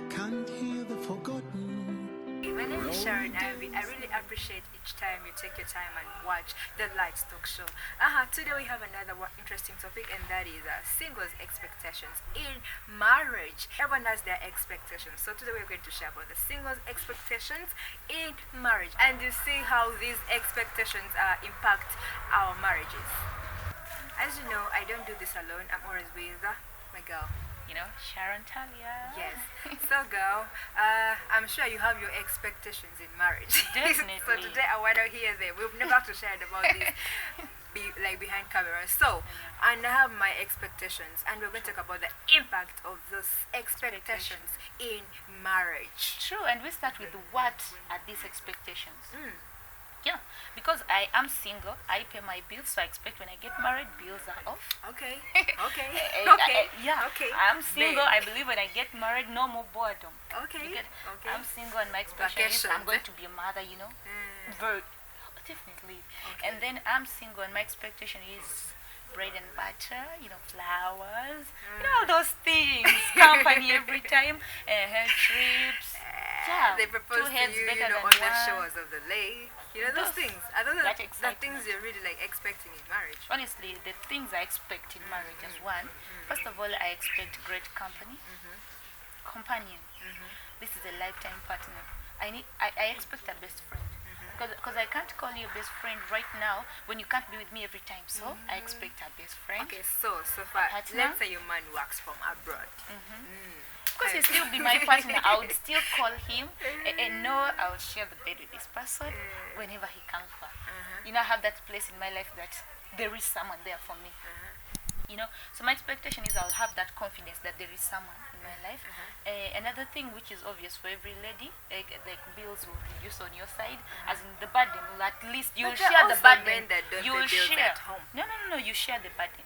Can't hear the forgotten. My name is Sharon Ivy. I really appreciate each time you take your time and watch the Lights Talk Show. Today we have another interesting topic, and that is singles' expectations in marriage. Everyone has their expectations, so today we're going to share about the singles' expectations in marriage, and you see how these expectations impact our marriages. As you know, I don't do this alone. I'm always with my girl. Sharon Talia. Yes. So, girl, I'm sure you have your expectations in marriage. Definitely. So today I want to hear them. We've never actually shared about this, behind camera. So, and I have my expectations, and we're going to talk about the impact of those expectations in marriage. True, and we start with what are these expectations? Yeah, because I am single, I pay my bills, so I expect when I get married, bills are off. Okay. Okay. Okay. I'm single. I believe when I get married, no more boredom. Okay. I'm single, and my expectation is I'm going to be a mother. Very definitely. Okay. And then I'm single, and my expectation is bread and butter. Flowers. All those things. Company every time. Trips. Yeah. They propose two to heads you, better than on the one. shores of the lake. Those things. Are those That the excitement. things you're really expecting in marriage? Honestly, the things I expect in marriage is one. First of all, I expect great company, companion. This is a lifetime partner. I expect a best friend. Because I can't call you a best friend right now when you can't be with me every time. So I expect a best friend. Okay, so far, Partner. let's say your man works from abroad. Of course, he'll still be my partner. I would still call him and know I will share the bed with this person whenever he comes back. I have that place in my life that there is someone there for me. So my expectation is I'll have that confidence that there is someone in my life. Another thing which is obvious for every lady, like bills will reduce on your side, as in the burden. At least you'll share the burden. You'll share at home. No, you share the burden.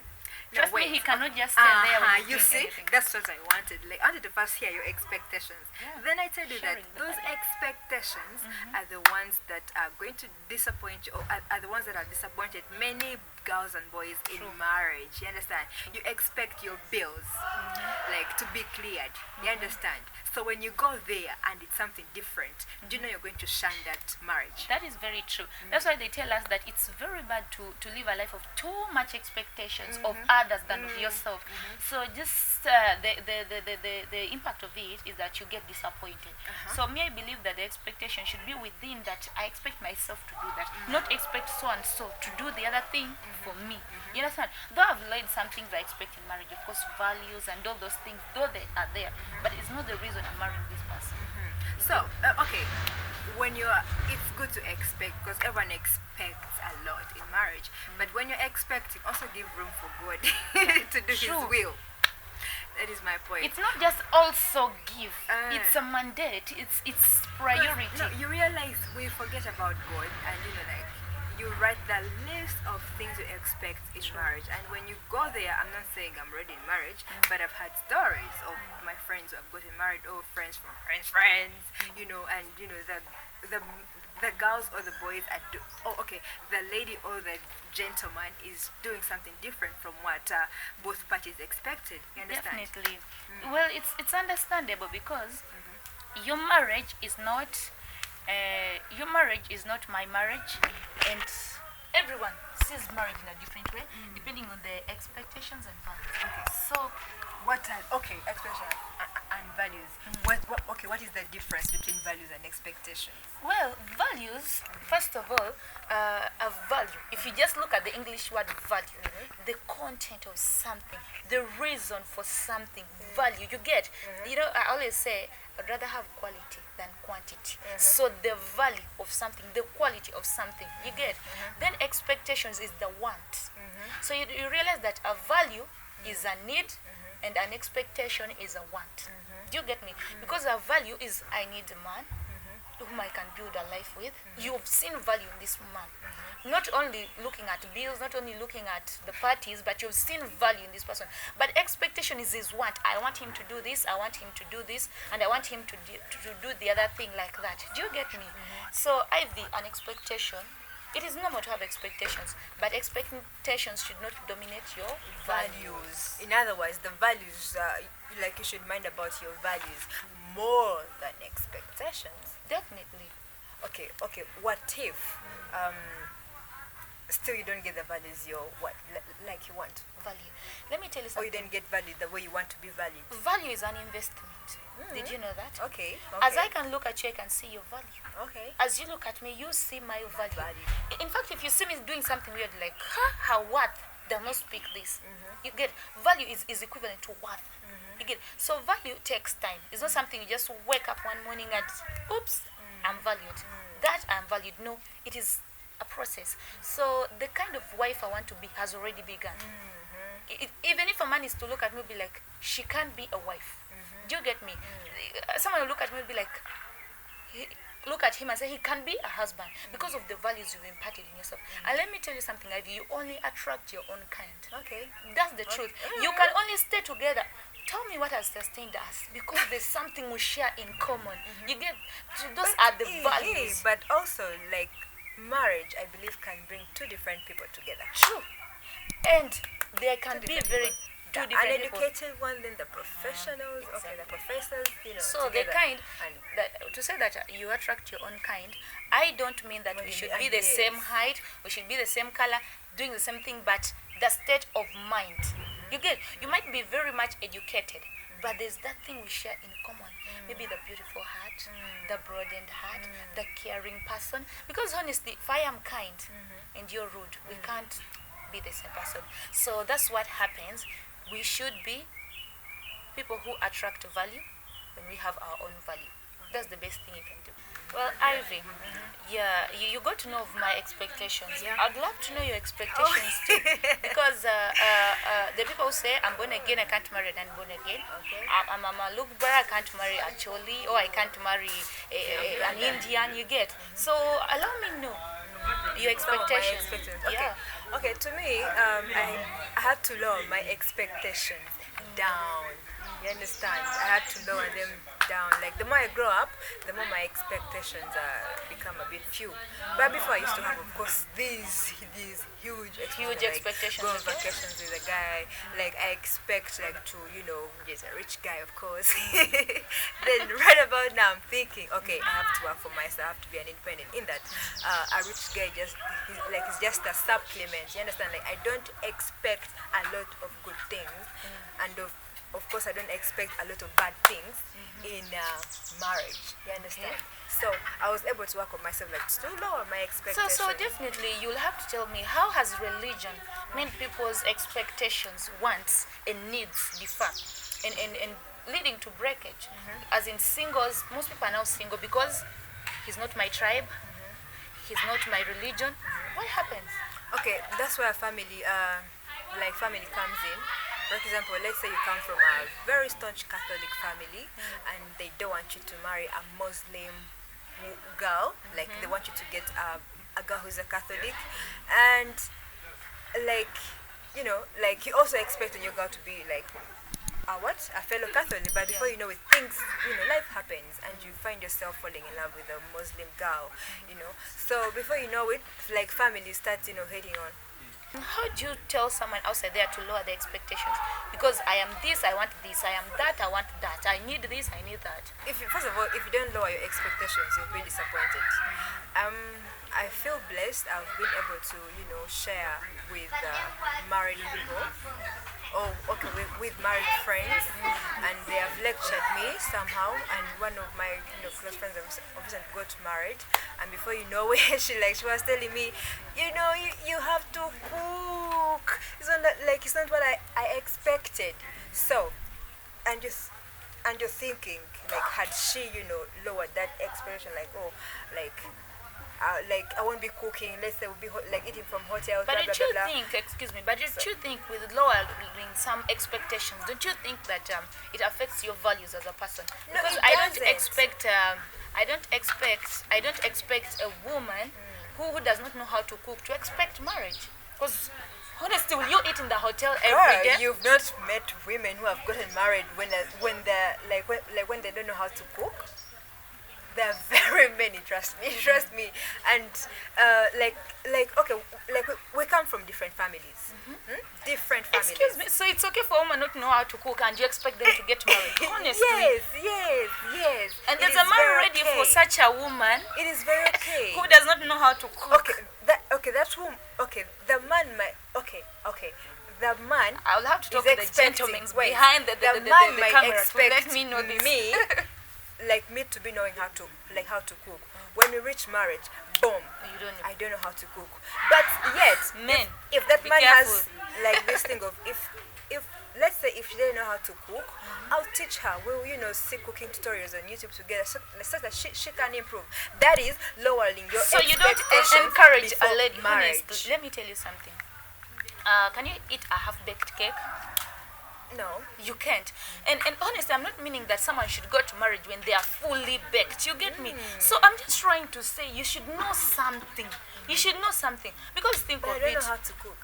No, Trust me, he cannot just stay there with you see, anything. that's what I wanted. I wanted to first hear your expectations. Yeah. Then I tell you that Sharing the those burden. expectations are the ones that are going to disappoint you, or are the ones that have disappointed many girls and boys in marriage. You understand? You expect your bills to be cleared. You understand? So when you go there and it's something different, do you know you're going to shun that marriage? That is very true. That's why they tell us that it's very bad to live a life of too much expectations of others than of yourself. So just the impact of it is that you get disappointed. So I believe that the expectation should be within that. I expect myself to do that, not expect so and so to do the other thing for me. You understand? Though I've learned some things I expect in marriage, of course, values and all those things, though they are there, but it's not the reason I'm marrying this person. So, okay, it's good to expect, because everyone expects a lot in marriage. But when you're expecting, also give room for God to do His will. That is my point. It's not just also give. It's a mandate. It's priority. No, you realize we forget about God, and you write the list of things you expect in marriage, and when you go there, I'm not saying I'm ready in marriage, but I've had stories of my friends who have gotten married, or friends from friends, and the girls or the boys the lady or the gentleman is doing something different from what both parties expected. You understand? Definitely. Well, it's understandable, because your marriage is not my marriage, and everyone sees marriage in a different way depending on their expectations and values. Okay. So Expectations and values. What is the difference between values and expectations? well, values, first of all, a value. If you just look at the English word value, the content of something, the reason for something, value. You get, I always say I'd rather have quality than quantity. So the value of something, the quality of something, you get. Then expectations is the want. So you realize that a value is a need, and an expectation is a want. Do you get me? Because a value is I need a man, whom I can build a life with. You've seen value in this man. Not only looking at bills, not only looking at the parties, but you've seen value in this person. But expectation is his want. I want him to do this, I want him to do this, and I want him to do the other thing like that. Do you get me? So Ivy, an expectation, it is normal to have expectations, but expectations should not dominate your values. In other words, the values, like you should mind about your values more than expectations. Definitely. Okay. What if still you don't get the values like you want? Value. Let me tell you Or you something. don't get valued the way you want to be valued. Value is an investment. Did you know that? Okay. As I can look at you, I can see your value. Okay. As you look at me, you see my value. Value. In fact, if you see me doing something weird, like, how worth does not speak this. You get, value is equivalent to worth. You get, so value takes time. It's not something you just wake up one morning and, oops, I'm valued. That I'm valued. No, it is a process. So the kind of wife I want to be has already begun. Even if a man is to look at me and be like, she can't be a wife. Do you get me? Someone will look at me and be like, look at him and say he can be a husband because of the values you've imparted in yourself. And let me tell you something, Ivy, you only attract your own kind. Okay. That's the truth. You can only stay together. Tell me what has sustained us, because there's something we share in common. You get, those are the values. But also, like, marriage, I believe, can bring two different people together. True. And they can Two be different very people. two The different people. uneducated one, then the professionals, okay, the professors, So the together. kind And that, to say that you attract your own kind, I don't mean that Well, we you should mean be the ideas. same height, we should be the same color, doing the same thing, but the state of mind. You get, you might be very much educated, but there's that thing we share in common. Maybe the beautiful heart, the broadened heart, the caring person. Because honestly, if I am kind and you're rude, we can't be the same person. So that's what happens. We should be people who attract value when we have our own value. That's the best thing you can do. Well, Ivy, yeah, you got to know of my expectations. Yeah. I'd love to know your expectations too. Because the people who say, I'm born again, I can't marry an unborn again. Okay. I'm a Lugbara, I can't marry a Choli, or I can't marry an Indian, you get. So allow me know your some of my expectations. Okay. Yeah. Okay, to me, I had to lower my expectations down. You understand? I had to lower them down. Like, the more I grow up, the more my expectations become a bit few. But before, I used to have, of course, these huge expectations, Like, go on okay. vacations with a guy. Like, I expect, like, to, he's a rich guy, of course. Then right about now, I'm thinking, okay, I have to work for myself. I have to be an independent. In that, a rich guy he's just a supplement. You understand? Like, I don't expect a lot of good things, and of course, I don't expect a lot of bad things in marriage. You understand? So I was able to work on myself, like, to lower my expectations. So definitely, you'll have to tell me, how has religion made people's expectations, wants, and needs differ, and leading to breakage? As in singles, most people are now single because he's not my tribe, he's not my religion. What happens? Okay, that's where family comes in. For example, let's say you come from a very staunch Catholic family, and they don't want you to marry a Muslim girl. Like, they want you to get a girl who's a Catholic, and like you also expect your girl to be like a fellow Catholic. But before you know it, things, life happens, and you find yourself falling in love with a Muslim girl. So before you know it, like, family starts hating on. How do you tell someone outside there to lower their expectations? Because I am this, I want this, I am that, I want that, I need this, I need that. First of all, if you don't lower your expectations, you'll be disappointed. I feel blessed. I've been able to, share with married people, with married friends, and they have lectured me somehow. And one of my close friends obviously got married, and before you know it, she was telling me, you have to cook. It's not what I expected. So, and you're thinking, like, had she lowered that expectation, like, I won't be cooking. Let's say we'll be eating from hotels. But blah, don't blah, you blah, blah. think, excuse me, but don't you think with lowering some expectations, don't you think that it affects your values as a person? No, Because it I don't doesn't. expect I don't expect a woman who does not know how to cook to expect marriage. Because honestly, will you eat in the hotel every day? You've not met women who have gotten married when they're when they don't know how to cook. There are very many, trust me. And okay, we come from different families, different families. Excuse me. So it's okay for a woman not to know how to cook, and you expect them to get married? Honestly. Yes. And there's a man ready for such a woman. It is very okay. Who does not know how to cook? That's who. Okay, the man might. Okay. The man. I'll have to talk to the gentlemen wait, behind the man might camera to expect let me know this. me, like me, to be knowing how to cook. When we reach marriage, boom, You don't know. I don't know how to cook. But yet, Men, if that be man careful. has like this thing of if let's say if she doesn't know how to cook, I'll teach her. We'll see cooking tutorials on YouTube together so that she can improve. That is lowering your So you don't expectations encourage a before lady. marriage. Honestly, let me tell you something. Can you eat a half-baked cake? No. You can't. And honestly, I'm not meaning that someone should go to marriage when they are fully baked. You get me? So I'm just trying to say you should know something. You should know something. Because think But I of don't it. know how to cook.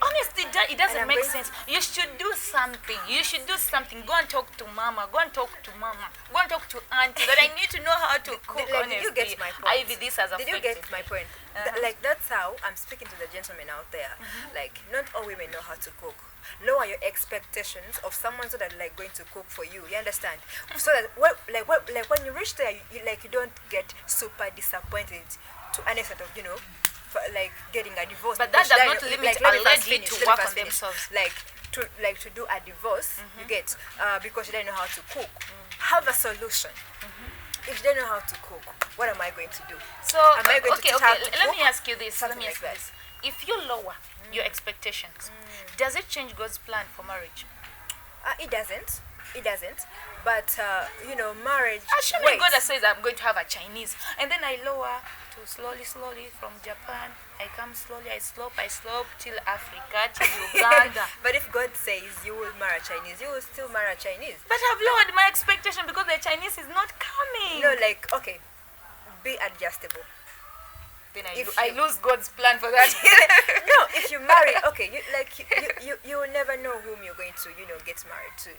Honestly, it And doesn't I'm make going sense. You should do something. You should do something. Go and talk to mama. Go and talk to mama. Go and talk to auntie. That I need to know how to cook. Did you get my point? Ivy, this has Did you affected. get my point? That's how I'm speaking to the gentlemen out there. Like, not all women know how to cook. Lower your expectations of someone so that going to cook for you. You understand? So that when you reach there, you don't get super disappointed to an extent of for, getting a divorce. But that Because does not limit let me a first lady finish, to let me work first on finish. themselves. To do a divorce, you get because you don't know how to cook. Have a solution. If you don't know how to cook, what am I going to do? So Am I going to teach her to let cook? me ask you this. Something like that. If you lower your expectations, does it change God's plan for marriage? It doesn't. But marriage. Actually, wait. God says I'm going to have a Chinese, and then I lower to slowly from Japan. I come slowly, I slope till Africa, till Uganda. But if God says you will marry a Chinese, you will still marry a Chinese. But I've lowered my expectation because the Chinese is not coming. Okay, be adjustable. Then if I you- lose God's plan for that. No, if you marry, okay, you will never know whom you're going to get married to.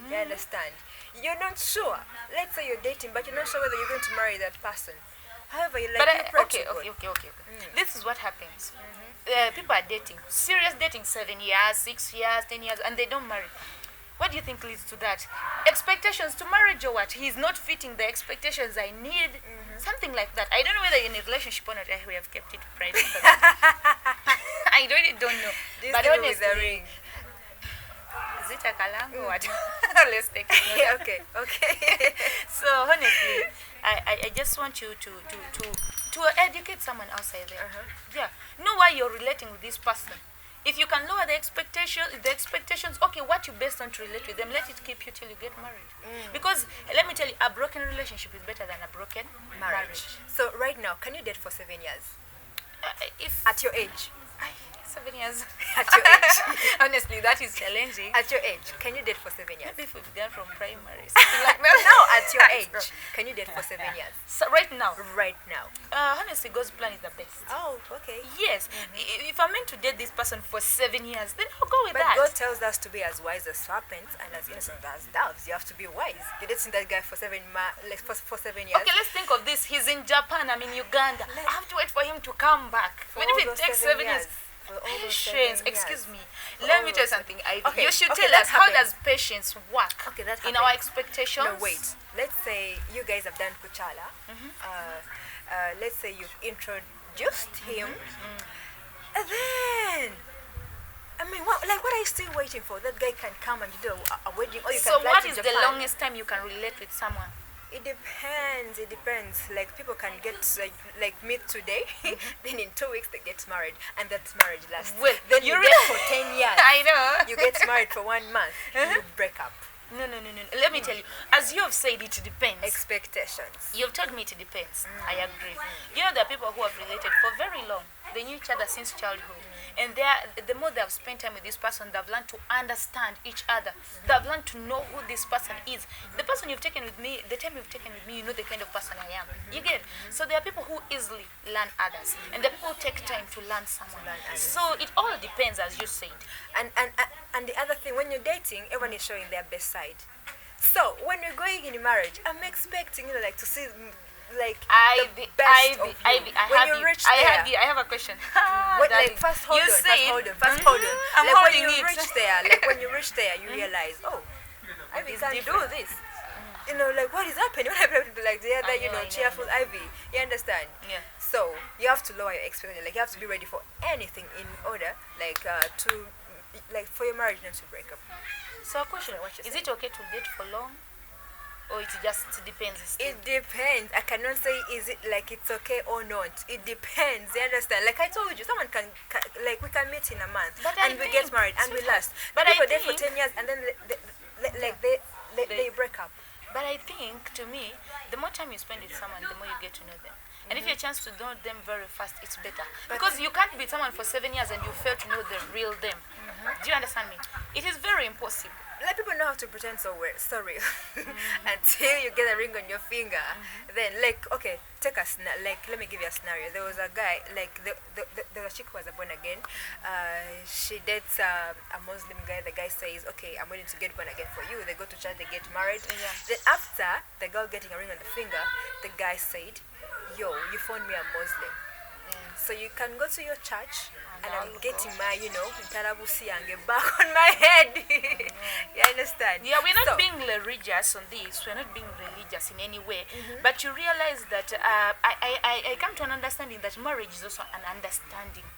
You understand? You're not sure. Let's say you're dating, but you're not sure whether you're going to marry that person. However, you pray to God. Okay. This is what happens. People are dating, serious dating, 7 years, 6 years, 10 years, and they don't marry. What do you think leads to that? Expectations to marriage or what? He's not fitting the expectations I need. Something like that. I don't know whether you're in a relationship or not. We have kept it private. For that. I really don't know. This But thing with the honestly, ring. is it a kalango or what? Let's take it. Okay. So honestly, I just want you to educate someone outside there. Yeah. Know why you're relating with this person. If you can lower the expectations, okay, what you based on to relate with them, let it keep you till you get married. Because let me tell you, a broken relationship is better than a broken marriage. So right now, can you date for 7 years? If At your age. 7 years, At your age. honestly, that is challenging. At your age, can you date for 7 years? Maybe if we've done from primary, something like that. Now, at your age, can you date for 7 years? So right now, Right now. honestly, God's plan is the best. Oh, okay. Yes, if I'm meant to date this person for 7 years, then I'll go with But that. God tells us to be as wise as serpents and as innocent as doves. You have to be wise. You're dating that guy for 7 years. Okay, let's think of this. He's in Japan, I'm in Uganda. I have to wait for him to come back. For Even all if it those takes 7 7 years. For all those 7 Patience, years. excuse me. For Let all me tell you those something, Ivy. Okay, You should okay, tell us that how happens. does patience work Okay, that in our happens. expectations. No, wait. Let's say you guys have done Kuchala. Let's say you've introduced him. And then, what are you still waiting for? That guy can come and do a wedding, or you So can fly what to is Japan. the longest time you can relate with someone? It depends. Like, people can get meet today, then in 2 weeks they get married, and that marriage lasts. Well, then you you really- date for 10 years. I know. You get married for 1 month, you break up. No. Let me tell you. As you have said, it depends. Expectations. You've told me it depends. I agree. You know, there are people who have related for very long. They knew each other since childhood. and the more they have spent time with this person, they've learned to understand each other. They've learned to know who this person is. The person you've taken with me, the time you've taken with me, you know the kind of person I am. You get? So there are people who easily learn others, and there are people who take time to learn someone. So it all depends, as you said. And the other thing, when you're dating, everyone is showing their best side. So when you're going in marriage, I'm expecting like to see like the best of you. When you reach there, I have a question. like first hold on. I'm like holding when you it. reach there, you realize, oh, Ivy can do this. You know, like what is happening? What happened to like the other, I know. cheerful Ivy? You understand? Yeah. So you have to lower your expectation. Like you have to be ready for anything in order, like for your marriage not to break up. So a question: is it okay to date for long, or it just depends? Still? It depends. I cannot say is it like it's okay or not. It depends. You understand? Like I told you, someone can like we can meet in a month and we get married and we last. But people date for 10 years and then they break up. But I think, to me, the more time you spend with someone, the more you get to know them. And if you have a chance to know them very fast, it's better. Because you can't be with someone for 7 years and you fail to know the real them. Do you understand me? It is very impossible. Like people know how to pretend so real until you get a ring on your finger. Then like okay, let me give you a scenario. There was a guy like there was a chick who was born again. She dates a Muslim guy. The guy says, okay, I'm willing to get born again for you. They go to church, they get married. Then after the girl getting a ring on the finger, the guy said, yo, you found me a Muslim, so you can go to your church and I'm getting my, Tarabusi and get back on my head. You understand? Yeah, we're not being religious on this. We're not being religious in any way. But you realize that I come to an understanding that marriage is also an understanding.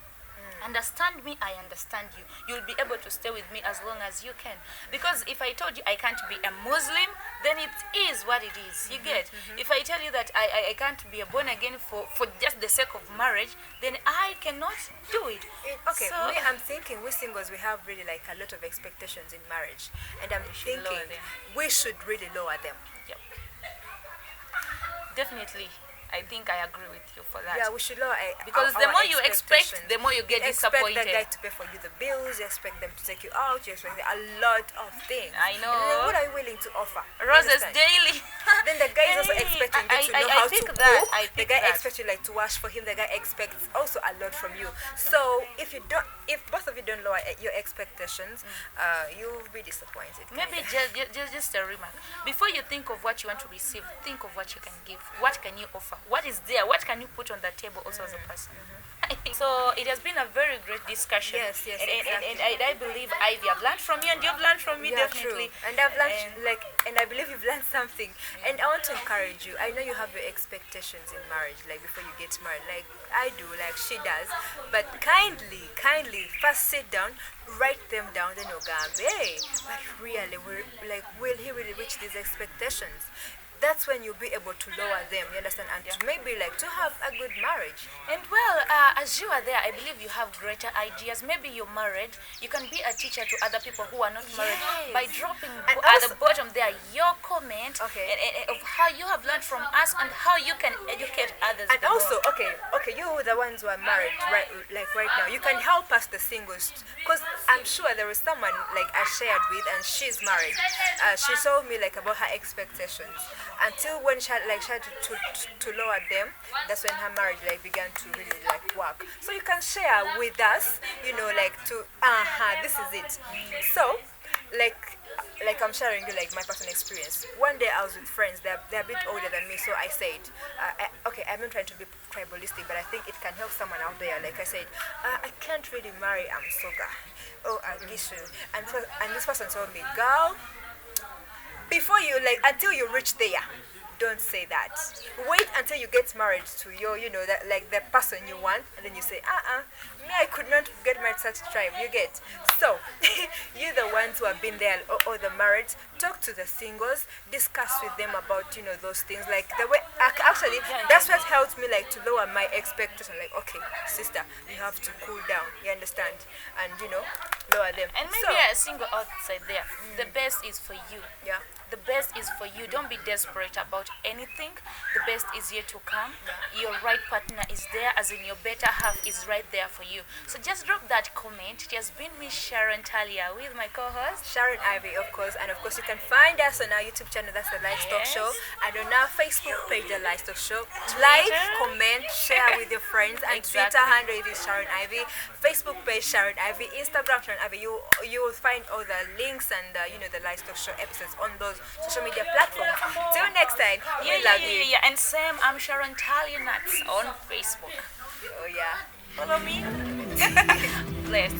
Understand me, I understand you. You'll be able to stay with me as long as you can. Because if I told you I can't be a Muslim, then it is what it is. You get? If I tell you that I can't be a born again for just the sake of marriage, then I cannot do it. Okay, so, I'm thinking we singles, we have really like a lot of expectations in marriage. And I'm thinking we should really lower them. Yep. Definitely. I think I agree with you for that. Yeah, we should lower because the more you expect, the more you get disappointed. You expect that guy to pay for you the bills, you expect them to take you out, you expect a lot of things. I know. And then what are you willing to offer? Roses daily. Then the guy is also expecting you to know how to cook. The guy expects you like to wash for him. The guy expects also a lot from you. So if both of you don't lower your expectations, you'll be disappointed. Maybe just a remark. Before you think of what you want to receive, think of what you can give. What can you offer? What is there? What can you put on the table also as a person? So it has been a very great discussion. Yes, and exactly. I believe Ivy, I've learned from you and you've learned from me, definitely. True. And I've learned and I believe you've learned something. And I want to encourage you. I know you have your expectations in marriage, like before you get married, like I do, like she does. But kindly, first sit down, write them down, then you'll go, hey, but really, will he really reach these expectations? That's when you'll be able to lower them, you understand, and to maybe like to have a good marriage. And well, as you are there, I believe you have greater ideas. Maybe you're married, you can be a teacher to other people who are not married by dropping at the bottom there your comment of how you have learned from us and how you can educate others. And also, okay, you the ones who are married right now, you can help us the singles, because I'm sure there is someone like I shared with and she's married. She told me like about her expectations. Until when she had to lower them, that's when her marriage began to really work. So you can share with us, this is it. So like I'm sharing you my personal experience. One day I was with friends, they're a bit older than me, so I said, I'm not trying to be tribalistic, but I think it can help someone out there. Like I said, I can't really marry Amsoga or Agishu. And this person told me, girl, before you until you reach there, don't say that. Wait until you get married to your, that the person you want, and then you say, me, I could not get married to such a tribe. You get? So, you the ones who have been there or the married, talk to the singles, discuss with them about, those things. Like the way, actually, that's what helped me to lower my expectation. Like, okay, sister, you have to cool down. You understand? And lower them. And maybe a single outside there. The best is for you. Yeah. The best is for you. Don't be desperate about anything. The best is yet to come. Your right partner is there, as in your better half is right there for you. So just drop that comment. It has been me, Sharon Talia, with my co-host Sharon Ivy, of course, and of course you can find us on our YouTube channel, that's the Livestock Yes. Show, and on our Facebook page, the Livestock Show. Like, comment, share with your friends, and Exactly. Twitter handle it is Sharon Ivy, Facebook page Sharon Ivy, Instagram Sharon Ivy. You will find all the links and the Livestock Show episodes on those social media platforms. Till next time, we love you. yeah. And Sam, I'm Sharon Talia Nuts on Facebook. Oh yeah. Follow me. Bless.